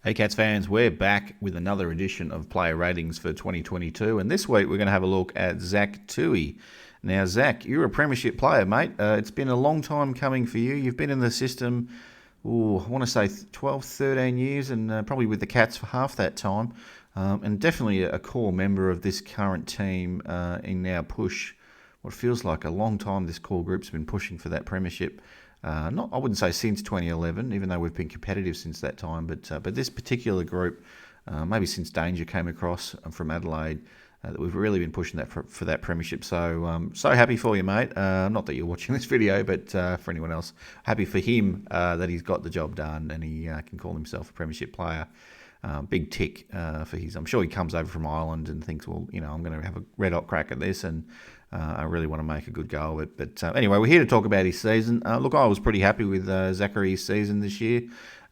Hey Cats fans, we're back with another edition of Player Ratings for 2022, and this week we're going to have a look at Zach Tuohy. Now, Zach, you're a premiership player, mate. It's been a long time coming for you. You've been in the system, I want to say 12, 13 years, and probably with the Cats for half that time, and definitely a core member of this current team in our push. What feels like a long time this core group's been pushing for that premiership. Not, I wouldn't say since 2011, even though we've been competitive since that time. But this particular group, maybe since Danger came across from Adelaide, that we've really been pushing that for that premiership. So happy for you, mate. Not that you're watching this video, but for anyone else, happy for him that he's got the job done and he can call himself a premiership player. Big tick for his. I'm sure he comes over from Ireland and thinks, well, I'm going to have a red hot crack at this, and I really want to make a good go of it. But anyway, we're here to talk about his season. Look, I was pretty happy with Zachary's season this year.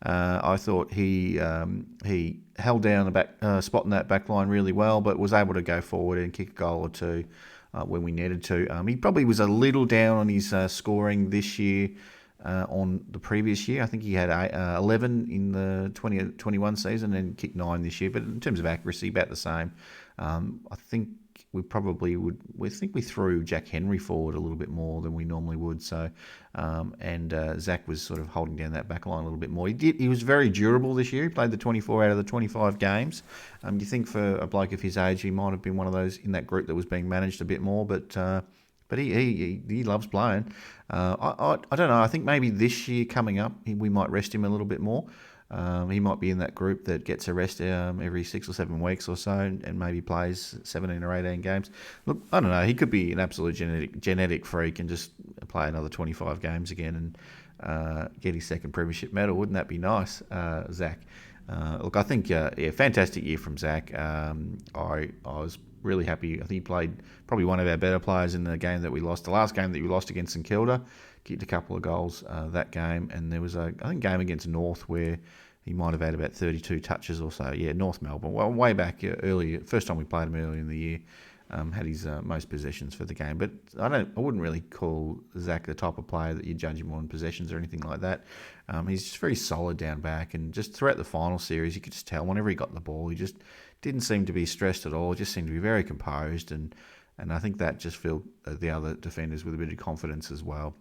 I thought he held down the back spot in that back line really well, but was able to go forward and kick a goal or two when we needed to. He probably was a little down on his scoring this year. On the previous year, I think he had 11 in the 2021 season and kicked 9 this year. But in terms of accuracy, about the same. I think we probably would. We think we threw Jack Henry forward a little bit more than we normally would. So, Zach was sort of holding down that back line a little bit more. He was very durable this year. He played the 24 out of the 25 games. You think for a bloke of his age, he might have been one of those in that group that was being managed a bit more, but he loves playing. I don't know. I think maybe this year coming up, we might rest him a little bit more. He might be in that group that gets a rest every 6 or 7 weeks or so, and maybe plays 17 or 18 games. Look, I don't know. He could be an absolute genetic freak and just play another 25 games again and get his second premiership medal. Wouldn't that be nice, Zach? Look, I think fantastic year from Zach. I was really happy. I think he played probably one of our better players in the game that we lost. The last game that we lost against St Kilda, kicked a couple of goals that game, and there was a game against North where he might have had about 32 touches or so. Yeah, North Melbourne. Well, way back earlier, first time we played him earlier in the year, had his most possessions for the game. But I wouldn't really call Zach the type of player that you judge him on possessions or anything like that. He's just very solid down back, and just throughout the final series, you could just tell whenever he got the ball, he just didn't seem to be stressed at all. Just seemed to be very composed, and I think that just filled the other defenders with a bit of confidence as well.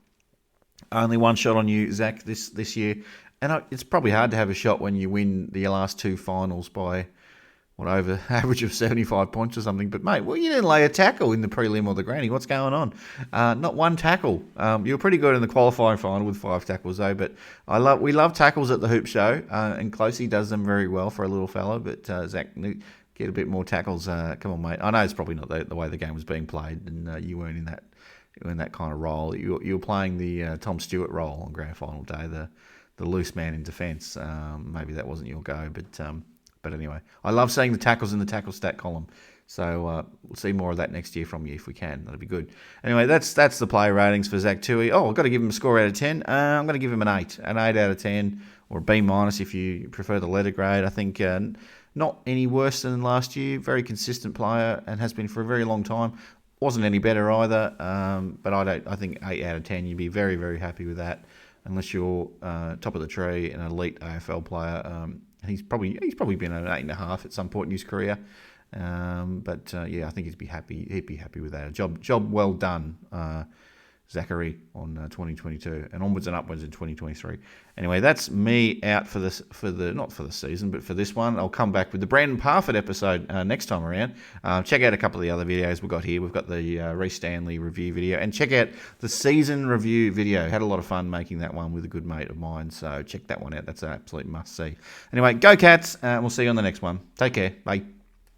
Only one shot on you, Zach, this year, and it's probably hard to have a shot when you win the last 2 finals by over average of 75 points or something. But mate, well, you didn't lay a tackle in the prelim or the granny. What's going on? Not one tackle. You were pretty good in the qualifying final with 5 tackles though. But we love tackles at the Hoop Show, and Closey does them very well for a little fella. But Zach, get a bit more tackles. Come on, mate. I know it's probably not the way the game was being played, and you weren't in that kind of role. You were playing the Tom Stewart role on grand final day, the loose man in defence. Maybe that wasn't your go, but anyway, I love seeing the tackles in the tackle stat column. So we'll see more of that next year from you if we can. That'll be good. Anyway, that's the player ratings for Zach Tuohy. Oh, I've got to give him a score out of 10. I'm going to give him an 8 out of 10, or a B minus if you prefer the letter grade. I think not any worse than last year. Very consistent player and has been for a very long time. Wasn't any better either. But I think 8 out of 10. You'd be very, very happy with that, unless you're top of the tree, an elite AFL player. He's probably been at an 8.5 at some point in his career, yeah, I think he'd be happy with that. Job well done, Zachary, on 2022 and onwards and upwards in 2023. Anyway, that's me out not for the season, but for this one. I'll come back with the Brandon Parfitt episode next time around. Check out a couple of the other videos we've got here. We've got the Reece Stanley review video, and check out the season review video. Had a lot of fun making that one with a good mate of mine, so check that one out. That's an absolute must see. Anyway, go Cats, and we'll see you on the next one. Take care. Bye.